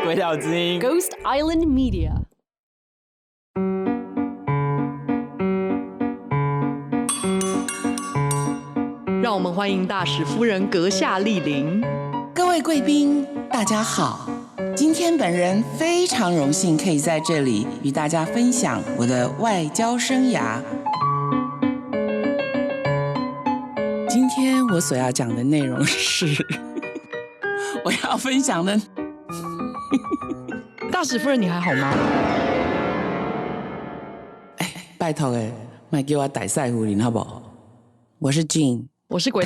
鬼岛之音 Ghost Island Media。让我们欢迎大使夫人阁下莅临。各位贵宾，大家好。今天本人非常荣幸可以在这里与大家分享我的外交生涯。今天我所要讲的内容是我要分享的大使夫人，你还好吗？拜托别给我逮赛胡林好不好？我是 Jeane， 我是鬼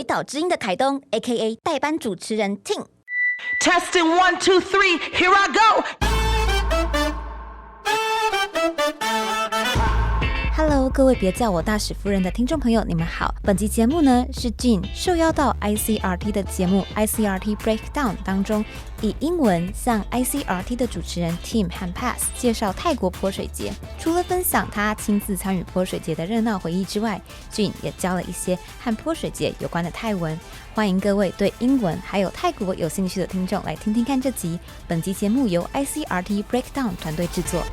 岛之音的凯东 ，A.K.A. 代班主持人 Ting。Testing 1 2 3 Here I go。Hello， 各位别叫我大使夫人的听众朋友，你们好。本集节目呢是 Jeane 受邀到 ICRT 的节目 ICRT BreakDown 当中，以英文向 ICRT 的主持人 Tim 和 Pass 介绍泰国泼水节。除了分享他亲自参与泼水节的热闹回忆之外， Jeane 也教了一些和泼水节有关的泰文。欢迎各位对英文还有泰国有兴趣的听众来听听看这集。本集节目由 ICRT BreakDown 团队制作。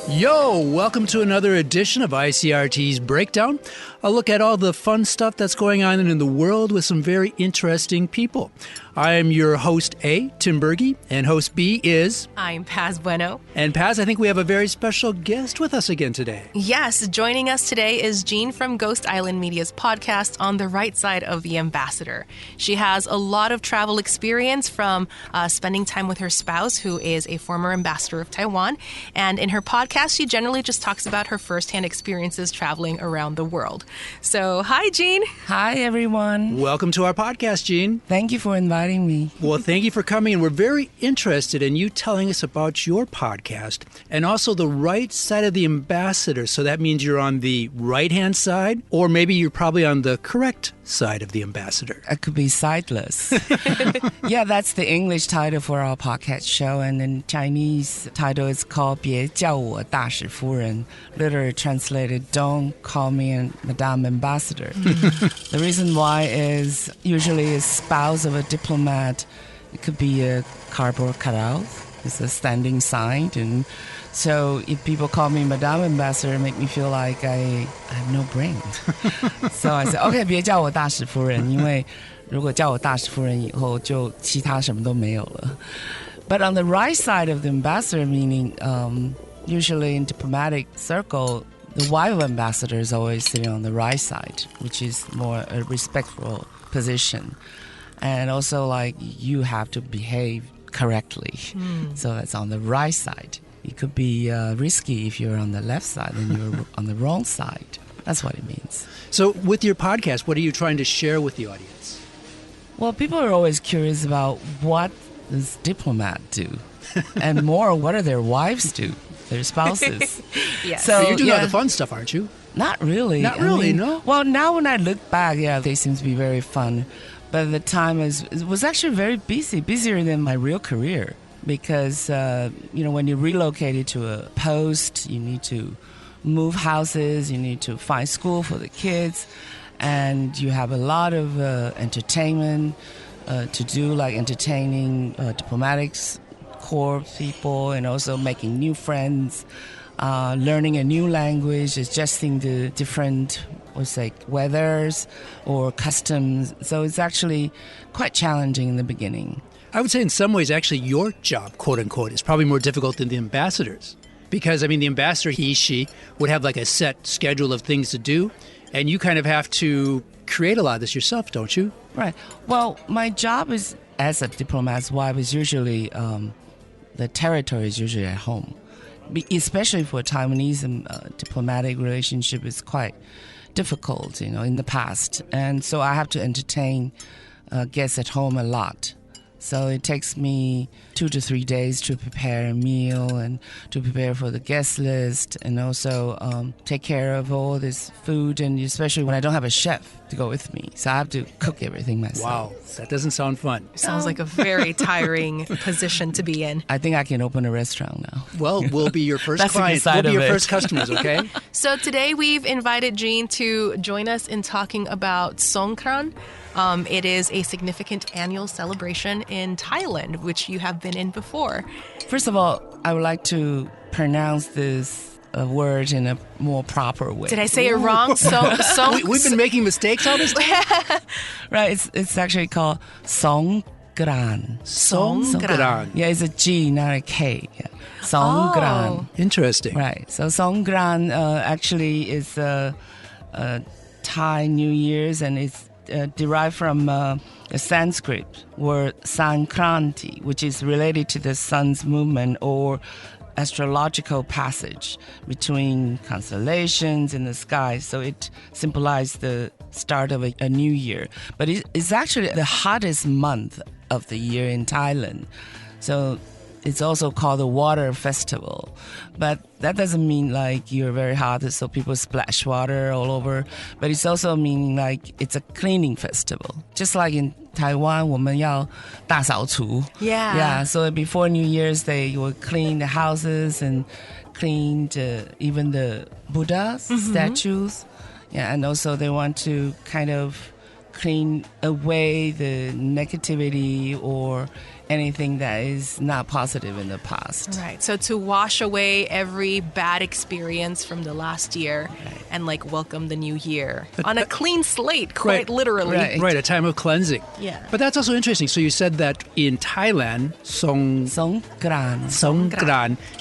Yo, welcome to another edition of ICRT's Breakdown, a look at all the fun stuff that's going on in the world with some very interesting people. I am your host A, Tim Berge, and host B is... I'm Paz Bueno. And Paz, I think we have a very special guest with us again today. Yes, joining us today is Jeane from Ghost Island Media's podcast On the Right Side of the Ambassador. She has a lot of travel experience from spending time with her spouse, who is a former ambassador of Taiwan. And in her podcast, she generally just talks about her firsthand experiences traveling around the world. So, hi, Jeane. Hi, everyone. Welcome to our podcast, Jeane. Thank you for inviting me. Well, thank you for coming, and we're very interested in you telling us about your podcast and also the right side of the ambassador. So that means you're on the right-hand side, or maybe you're probably on the correct side of the ambassador. I could be sideless. Yeah, that's the English title for our podcast show, and the Chinese title is called 别叫我大使夫人, literally translated, Don't call me Madame Ambassador. The reason why is usually a spouse of a diplomat. It could be a cardboard cutout. It's a standing sign. And so if people call me Madame Ambassador, it make me feel like I have no brain. So I said, okay, 别叫我大使夫人，因为如果叫我大使夫人以后，就其他什么都没有了。But on the right side of the ambassador, meaning usually in diplomatic circle, the wife of ambassador is always sitting on the right side, which is more a respectful position. And also, like, you have to behave correctly. So that's on the right side. It could be risky if you're on the left side and you're on the wrong side. That's what it means. So with your podcast, what are you trying to share with the audience? Well, people are always curious about what does diplomat do? And more, what do their wives do? Their spouses. Yes. So you're doing all the fun stuff, aren't you? Not really. Not really, no? Well, now when I look back, yeah, they seem to be very fun. But the time it was actually very busy, busier than my real career. Because, when you relocated to a post, you need to move houses, you need to find school for the kids, and you have a lot of entertainment to do, like entertaining diplomatics corps people, and also making new friends, learning a new language, adjusting to different weathers or customs. So it's actually quite challenging in the beginning. I would say in some ways, actually, your job, quote unquote, is probably more difficult than the ambassador's. Because, the ambassador, he, she, would have like a set schedule of things to do. And you kind of have to create a lot of this yourself, don't you? Right. Well, my job is, as a diplomat's wife, is usually, the territory is usually at home. Especially for Taiwanese diplomatic relationship is quite difficult, in the past. And so I have to entertain guests at home a lot. So it takes me 2 to 3 days to prepare a meal and to prepare for the guest list, and also take care of all this food, and especially when I don't have a chef to go with me. So I have to cook everything myself. Wow, that doesn't sound fun. Sounds like a very tiring position to be in. I think I can open a restaurant now. Well, we'll be your first That's a good clients. side We'll be of your it. first customers, okay? So today we've invited Jeane to join us in talking about Songkran. It is a significant annual celebration in Thailand, which you have been in before. First of all, I would like to pronounce this word in a more proper way. Did I say it wrong? We've been making mistakes all this time? Right, it's actually called Songkran. Songkran. Yeah, it's a G, not a K. Yeah. Songkran. Oh. Interesting. Right. So Songkran actually is a Thai New Year's, and it's derived from the Sanskrit word Sankranti, which is related to the sun's movement or astrological passage between constellations in the sky. So it symbolizes the start of a new year. But it's actually the hottest month of the year in Thailand. So it's also called the Water Festival. But that doesn't mean like you're very hot, so people splash water all over. But it's also meaning like it's a cleaning festival. Just like in Taiwan, 我们要大扫除. Yeah. So before New Year's, they will clean the houses and clean even the Buddha's statues. Yeah, and also they want to kind of clean away the negativity or anything that is not positive in the past. Right. So to wash away every bad experience from the last year and like welcome the new year on a clean slate, quite literally. Right. A time of cleansing. Yeah. But that's also interesting. So you said that in Thailand, Songkran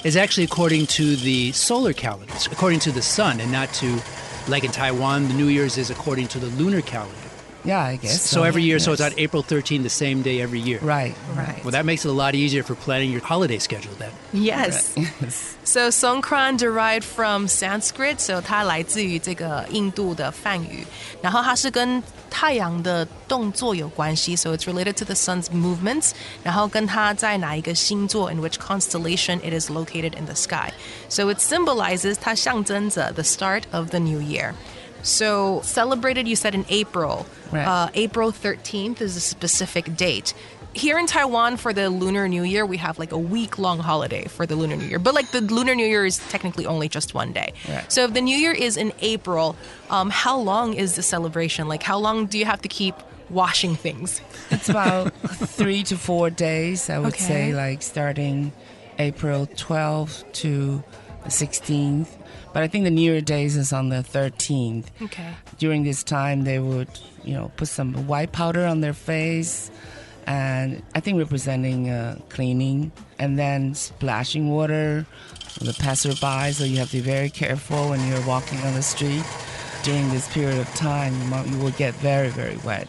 is actually according to the solar calendar, according to the sun, and not to, like in Taiwan, the New Year's is according to the lunar calendar. Yeah, I guess. So every year, yes. so it's on April 13th, the same day every year. Right. Well, that makes it a lot easier for planning your holiday schedule then. Yes. Yes. So Songkran derived from Sanskrit, so 它来自于这个印度的梵语，然后它是跟太阳的动作有关系 so it's related to the sun's movements, 然后跟它在哪一个星座 in which constellation it is located in the sky. So it symbolizes 它象征着 the start of the new year. So celebrated, you said in April. Right. April 13th is a specific date. Here in Taiwan, for the Lunar New Year, we have like a week-long holiday for the Lunar New Year. But like the Lunar New Year is technically only just one day. Right. So if the New Year is in April, how long is the celebration? Like how long do you have to keep washing things? It's about 3 to 4 days, I would say, like starting April 12th to the 16th. But I think the New Year days is on the 13th. Okay. During this time, they would, put some white powder on their face, and I think representing cleaning, and then splashing water on the passerby. So you have to be very careful when you're walking on the street. During this period of time, you will get very, very wet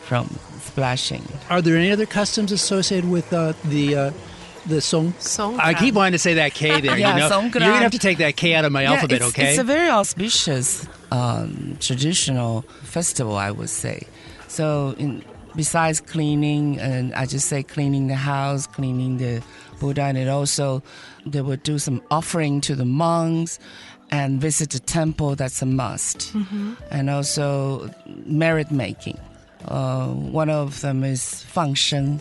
from splashing. Are there any other customs associated with the Song? I keep wanting to say that K there. Yeah, You're going to have to take that K out of my alphabet, okay? It's a very auspicious traditional festival, I would say. So besides cleaning, and I just say cleaning the house, cleaning the Buddha, and it also, they would do some offering to the monks and visit the temple. That's a must. And also merit making. One of them is 放生,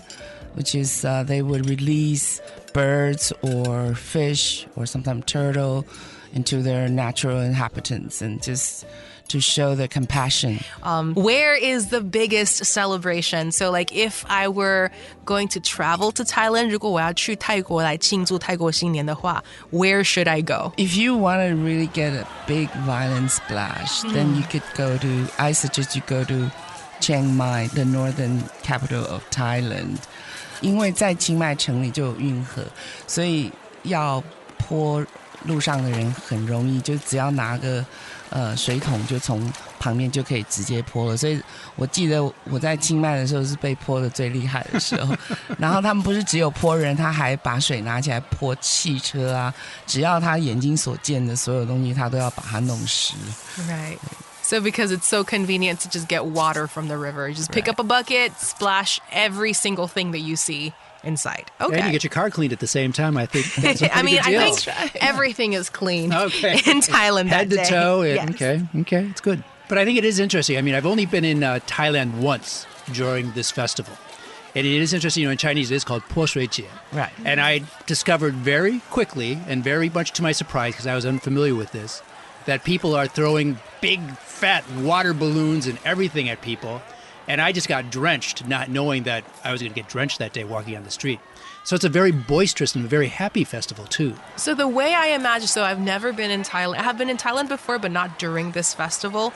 which is they would release birds or fish or sometimes turtle into their natural inhabitants and just to show their compassion. Where is the biggest celebration? So like if I were going to travel to Thailand, 如果我要去泰国来庆祝泰国新年的话, where should I go? If you want to really get a big violent splash, then you could I suggest you go to Chiang Mai, the northern capital of Thailand. 因为在清迈城里就有运河，所以要泼路上的人很容易，就只要拿个水桶就从旁边就可以直接泼了。所以我记得我在清迈的时候是被泼的最厉害的时候。然后他们不是只有泼人，他还把水拿起来泼汽车啊，只要他眼睛所见的所有东西，他都要把它弄湿。Right. So because it's so convenient to just get water from the river, you just pick up a bucket, splash every single thing that you see inside. Okay. And you get your car cleaned at the same time. I think that's a pretty good deal. I think everything is clean Okay. in Thailand Head that to day. toe. Yes. Okay, it's good. But I think it is interesting. I mean, I've only been in Thailand once during this festival. And it is interesting, in Chinese, it is called 泼水节. Right. And I discovered very quickly, and very much to my surprise, because I was unfamiliar with this, that people are throwing big, fat water balloons and everything at people. And I just got drenched, not knowing that I was going to get drenched that day walking on the street. So it's a very boisterous and a very happy festival, too. So the way I imagine, so I've never been in Thailand. I have been in Thailand before, but not during this festival.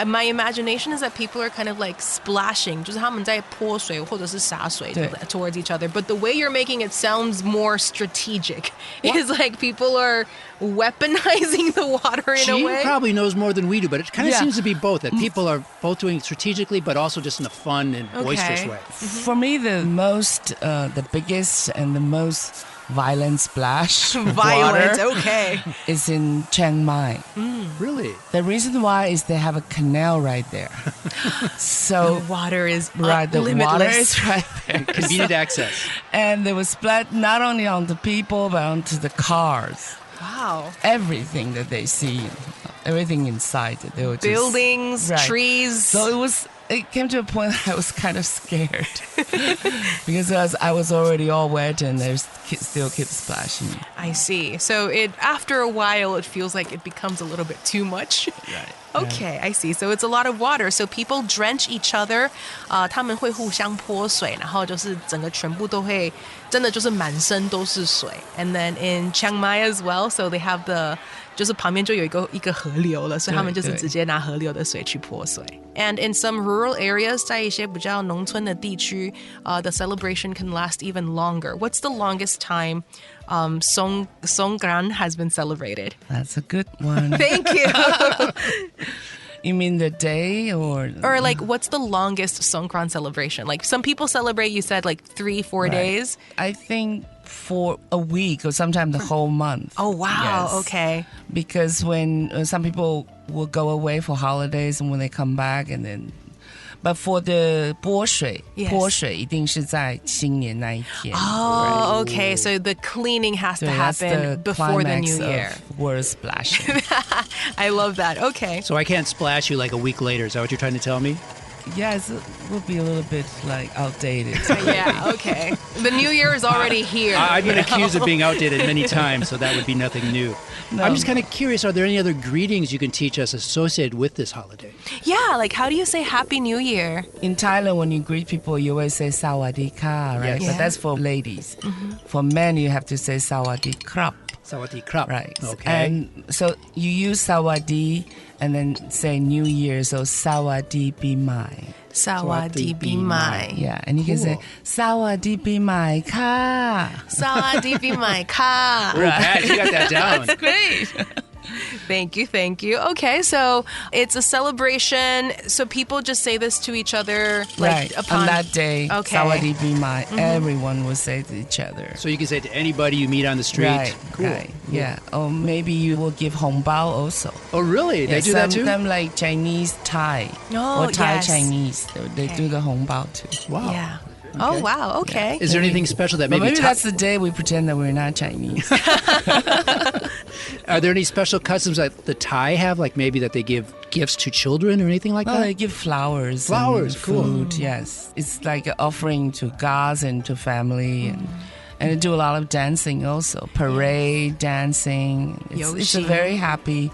My imagination is that people are kind of like splashing, 就是他们在泼水或者是洒水 towards each other. But the way you're making it sounds more strategic. It's like people are weaponizing the water in a way. She probably knows more than we do, but it kind of seems to be both, that people are both doing it strategically, but also just in a fun and boisterous way. For me, the biggest and the most violent splash Violent, water okay. is in Chiang Mai. Really? The reason why is they have a canal right there. So The water is right, the limitless. water is right there. Convenient access. And they were splat not only on the people, but onto the cars. Wow. Everything that they see, everything inside. They were just, Buildings, trees. So it came to a point that I was kind of scared because I was already all wet and they still keep splashing. I see. So after a while, it feels like it becomes a little bit too much. Right. Okay, I see. So it's a lot of water. So people drench each other. 他们会互相泼水，然后就是整个全部都会，真的就是满身都是水。And then in Chiang Mai as well, so they have 就是旁边就有一个河流了，所以他们就是直接拿河流的水去泼水。And in some rural areas, 在一些比较农村的地区, the celebration can last even longer. What's the longest time Songkran has been celebrated? That's a good one. Thank you. You mean the day or like what's the longest Songkran celebration? Like some people celebrate, you said like 3-4 days. I think for a week or sometimes the whole month. Oh wow, Yes. okay. Because when some people will go away for holidays and when they come back and then but for the 泼水 Yes. 泼水一定是在新年那一天 Oh, okay. So the cleaning has to That's happen the before the climax new year. of word splashing. I love that. Okay. So I can't splash you like a week later. Is that what you're trying to tell me? Yes, it will be a little bit like outdated. Yeah, okay. The new year is already here. I've been accused of being outdated many times, so that would be nothing new. No. I'm just kind of curious, are there any other greetings you can teach us associated with this holiday? Yeah, like how do you say Happy New Year? In Thailand, when you greet people, you always say Sawadee Ka, right? Yes. But that's for ladies. For men, you have to say Sawadee Krap. Sawadee krap. Right. Okay. And so you use Sawadee and then say New Year, so Sawadee Bimai. Sawadee Bimai. Yeah, and you can say Sawadee Bimai Ka. Sawadee Bimai Ka. Oh, Pat, you got that down. That's great. Thank you. Okay, so it's a celebration. So people just say this to each other, like Right. upon On that day, Okay. Sawadee Bimai, everyone will say to each other. So you can say it to anybody you meet on the street. Right, Cool. right, yeah. Or maybe you will give hongbao also. Oh, really? They do that too? Some like Chinese Thai Oh, or Thai yes. Chinese. They do the hongbao too. Wow. Yeah. Oh wow. Okay. Is there anything special that But maybe... maybe that's the day we pretend that we're not Chinese. Are there any special customs that the Thai have, like maybe that they give gifts to children or anything like Oh, that? they give flowers. Flowers, and cool. food, yes. It's like an offering to gods and to family. And they do a lot of dancing also. Parade, dancing. It's a Yoshi. very happy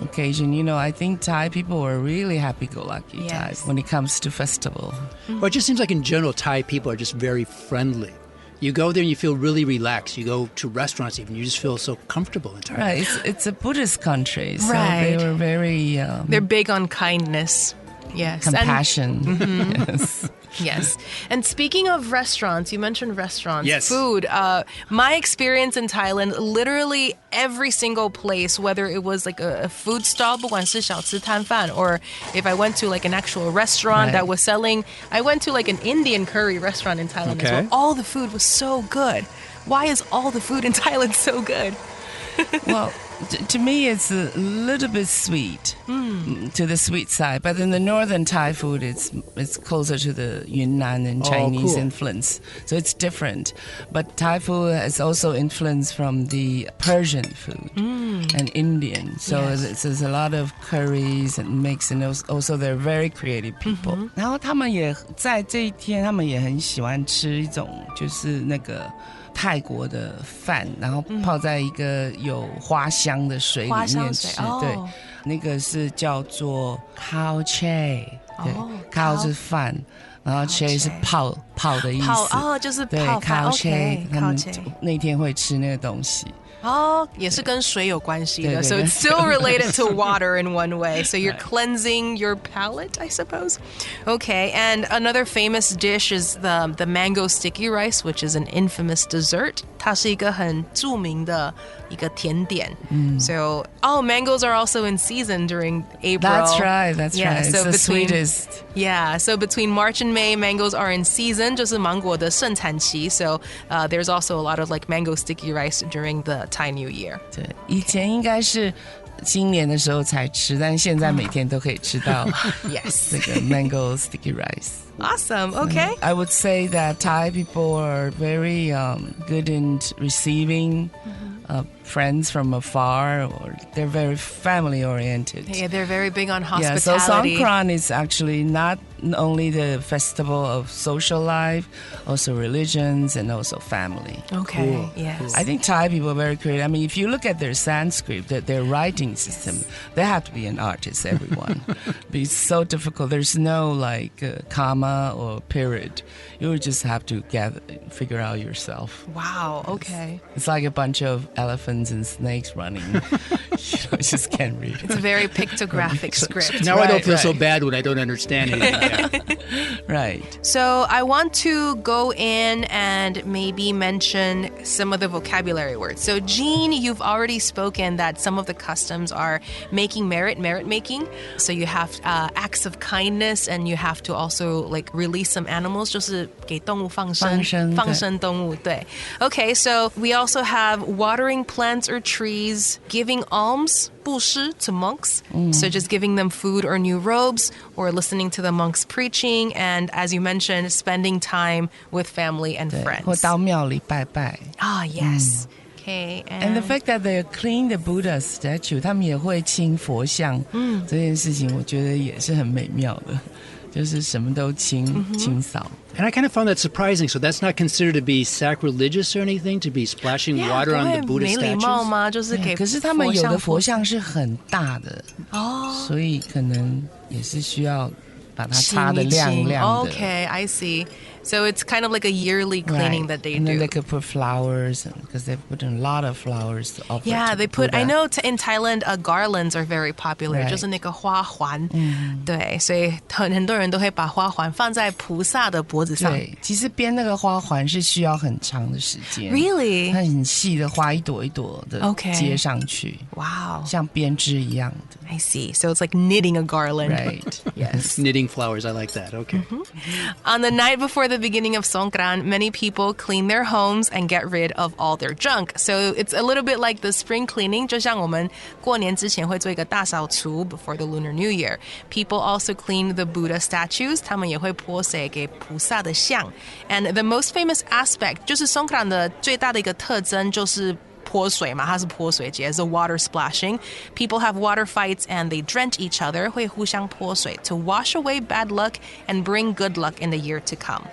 occasion. You know, I think Thai people are really happy-go-lucky Yes. Thais when it comes to festival. Well, it just seems like in general, Thai people are just very friendly. You go there and you feel really relaxed. You go to restaurants even, you just feel so comfortable in Thailand. Right, it's a Buddhist country, so Right. they were very They're big on kindness. Yes. And- compassion. Yes. Yes. And speaking of restaurants, you mentioned restaurants. Yes. Food. My experience in Thailand, literally every single place, whether it was like a food stall, 不管是小吃摊贩, or if I went to like an actual restaurant Right. that was selling, I went to like an Indian curry restaurant in Thailand as well. Okay. All the food was so good. Why is all the food in Thailand so good? Well, To me, it's a little bit sweet, to the sweet side. But in the northern Thai food, it's closer to the Yunnan and Chinese influence. So it's different. But Thai food has also influence from the Persian food and Indian. So there's a lot of curries and mix, and also they're very creative people. 然后他们也在这一天，他们也很喜欢吃一种就是那个泰国的饭，然后泡在一个有花香的水里面吃。对，那个是叫做 khao che， 对，khao 是饭，然后 che 是泡的意思。就是对泡饭。khao che， 他们那天会吃那个东西。也是跟水有关系的。对对对 So it's still related to water in one way. So you're cleansing your palate, I suppose. Okay, and another famous dish is the mango sticky rice, which is an infamous dessert. 它是一个很著名的一个甜点。So, mangoes are also in season during April. That's right. Yeah, so it's the sweetest. Yeah, so between March and May, mangoes are in season, 就是芒果的盛产期. So there's also a lot of like mango sticky rice during the Thai New Year. 对，以前应该是新年的时候才吃，但现在每天都可以吃到 Yes. 这个 mango sticky rice. Awesome. Okay. I would say that Thai people are very good in receiving friends from afar, or they're very family oriented. Yeah, they're very big on Yeah, so hospitality. Songkran is actually not only the festival of social life, also religions and also family. Okay. Cool. Yes. I think Thai people are very creative. I mean, if you look at their Sanskrit, their writing system, they have to be an artist, everyone. But it's so difficult. There's no like comma or period. You would just have to figure out yourself. Wow. Okay. It's like a bunch of elephants and snakes running. You just can't read. It's a very pictographic script. Now I don't feel so right. bad when I don't understand anything. Right. So I want to go in and maybe mention some of the vocabulary words. So Jeane, you've already spoken that some of the customs are making merit making. So you have acts of kindness, and you have to also like release some animals, 就是给动物放生动物，对。Okay, so we also have watering plants or trees, giving alms, 布施 to monks. So just giving them food or new robes, or listening to the monks preaching, and as you mentioned, spending time with family and 对， friends. 或到庙里拜拜。 Yes. Okay, And the fact that they clean the Buddha statue, 他们也会清佛像，这件事情我觉得也是很美妙的，就是什么都清扫。 And I kind of found that surprising. So that's not considered to be sacrilegious or anything, to be splashing water on the Buddha 没礼貌 statues? 吗？就是给可是他们有的佛像是很大的，所以可能也是需要把它擦得亮亮的。 Okay, I see. So it's kind of like a yearly cleaning that they and then do. they could put flowers, because they put in a lot of flowers to offer. Yeah, to they put. Buddha. I know in Thailand, garlands are very popular. Right. 就是那个花环，对，所以很多人都会把花环放在菩萨的脖子上。对，其实编那个花环是需要很长的时间。Really? 它很细的花，一朵一朵的 Okay. 接上去。 Wow. 像编织一样的。 I see. So it's like knitting a garland. Right. Yes. Knitting flowers, I like that. Okay. On the night before the beginning of Songkran, many people clean their homes and get rid of all their junk. So it's a little bit like the spring cleaning. 就像我们过年之前会做一个大扫除 before the Lunar New Year. People also clean the Buddha statues. 他们也会泼水给菩萨的像. And the most famous aspect, 就是 Songkran 的最大的一个特征就是泼水嘛，它是泼水节 ，the water splashing. People have water fights and they drench each other, 会互相泼水 to wash away bad luck and bring good luck in the year to come.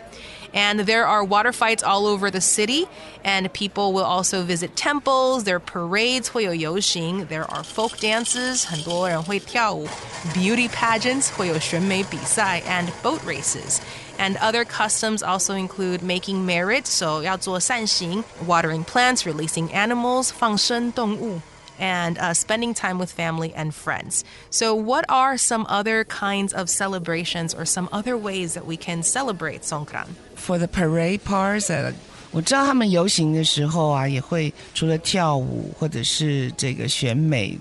And there are water fights all over the city, and people will also visit temples. There are parades, 会有游行. There are folk dances, 很多人会跳舞. Beauty pageants, 会有选美比赛 and boat races. And other customs also include making merit, so 要做善行, watering plants, releasing animals, 放生动物, and spending time with family and friends. So what are some other kinds of celebrations or some other ways that we can celebrate Songkran? For the parade parts, 我知道他们游行的时候啊，也会除了跳舞或者是这个选美，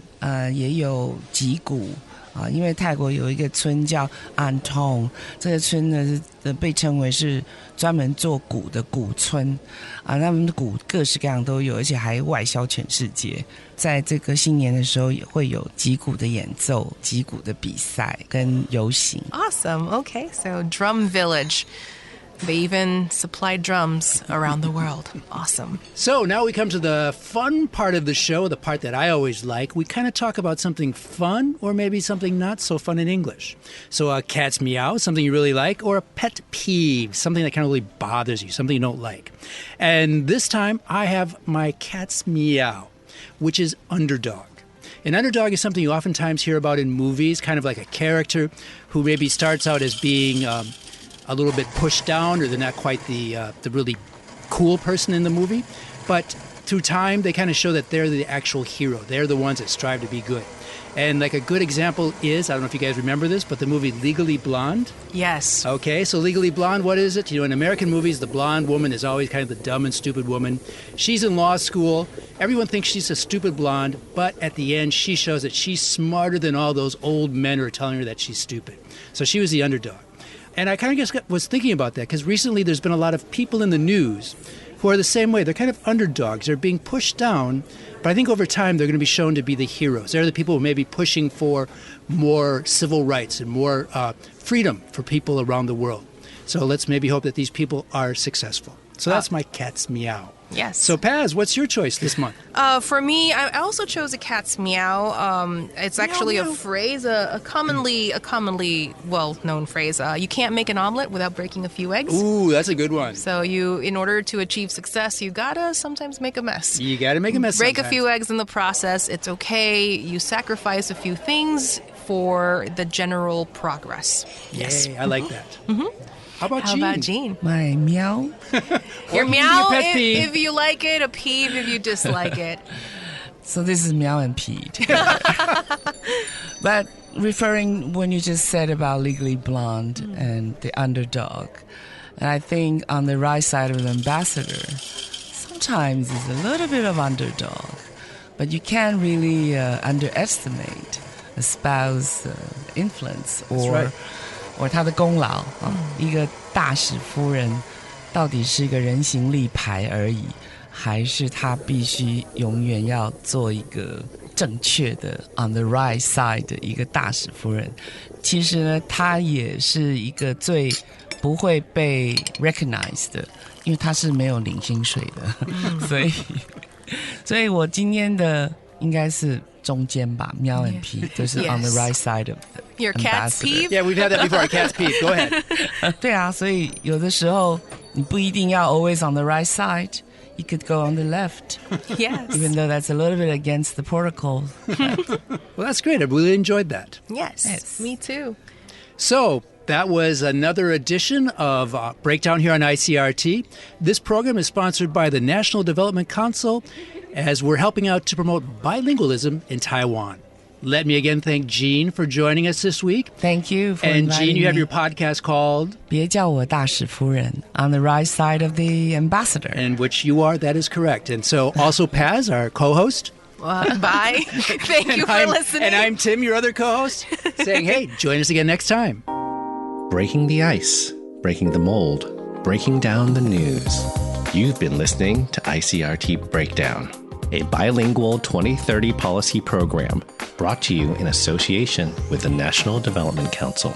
也有击鼓，啊，因为泰国有一个村叫安通，这个村呢是被称为是专门做鼓的鼓村啊，他们的鼓各式各样都有，而且还外销全世界。在这个新年的时候，也会有击鼓的演奏、击鼓的比赛跟游行。Awesome. Okay, so Drum Village. They even supply drums around the world. Awesome. So now we come to the fun part of the show, the part that I always like. We kind of talk about something fun or maybe something not so fun in English. So a cat's meow, something you really like, or a pet peeve, something that kind of really bothers you, something you don't like. And this time I have my cat's meow, which is underdog. An underdog is something you oftentimes hear about in movies, kind of like a character who maybe starts out as being a little bit pushed down, or they're not quite the really cool person in the movie. But through time, they kind of show that they're the actual hero. They're the ones that strive to be good. And like a good example is, I don't know if you guys remember this, but the movie Legally Blonde. Yes. Okay, so Legally Blonde, what is it? You know, in American movies, the blonde woman is always kind of the dumb and stupid woman. She's in law school. Everyone thinks she's a stupid blonde, but at the end, she shows that she's smarter than all those old men who are telling her that she's stupid. So she was the underdog. And I kind of just was thinking about that because recently there's been a lot of people in the news who are the same way. They're kind of underdogs. They're being pushed down, but I think over time they're going to be shown to be the heroes. They're the people who may be pushing for more civil rights and more freedom for people around the world. So let's maybe hope that these people are successful. So that's my cat's meow. Yes. So Paz, what's your choice this month? For me, I also chose a cat's meow. It's actually a phrase, a commonly well-known phrase. You can't make an omelet without breaking a few eggs. Ooh, that's a good one. So in order to achieve success, you gotta sometimes make a mess. You gotta make a mess Break sometimes. a few eggs in the process. It's okay. You sacrifice a few things for the general progress. Yes. Yay, I like that. Mm-hmm. How about Jeane? My meow. Your meow pet peeve. if you like it, a peeve if you dislike it. So this is meow and pee together. But referring when you just said about Legally Blonde and the underdog, and I think on the right side of the ambassador, sometimes it's a little bit of underdog, but you can't really underestimate a spouse influence or 他的功劳啊，一个大使夫人到底是一个人形立牌而已，还是他必须永远要做一个正确的 on the right side 的一个大使夫人？其实呢，他也是一个最不会被 recognize 的，因为他是没有领薪水的，所以我今天的应该是中间吧，喵 and pee 就是 on the right side of the Your cat's peeve? Yeah, we've had that before. Our cat's peeve. Go ahead. 对啊，所以有的时候你不一定要 always on the right side. You could go on the left. Yes. Even though that's a little bit against the protocol. Well, that's great. I really enjoyed that. Yes, me too. So that was another edition of Breakdown here on ICRT. This program is sponsored by the National Development Council as we're helping out to promote bilingualism in Taiwan. Let me again thank Jeane for joining us this week. Thank you for And inviting Jeane, you have me. your podcast called? 别叫我大使夫人 on the right side of the ambassador. And which you are, that is correct. And so also Paz, our co-host. Bye. Thank you for listening. And I'm Tim, your other co-host, saying, hey, join us again next time. Breaking the ice, breaking the mold, breaking down the news. You've been listening to ICRT BreakDown, a bilingual 2030 policy program brought to you in association with the National Development Council.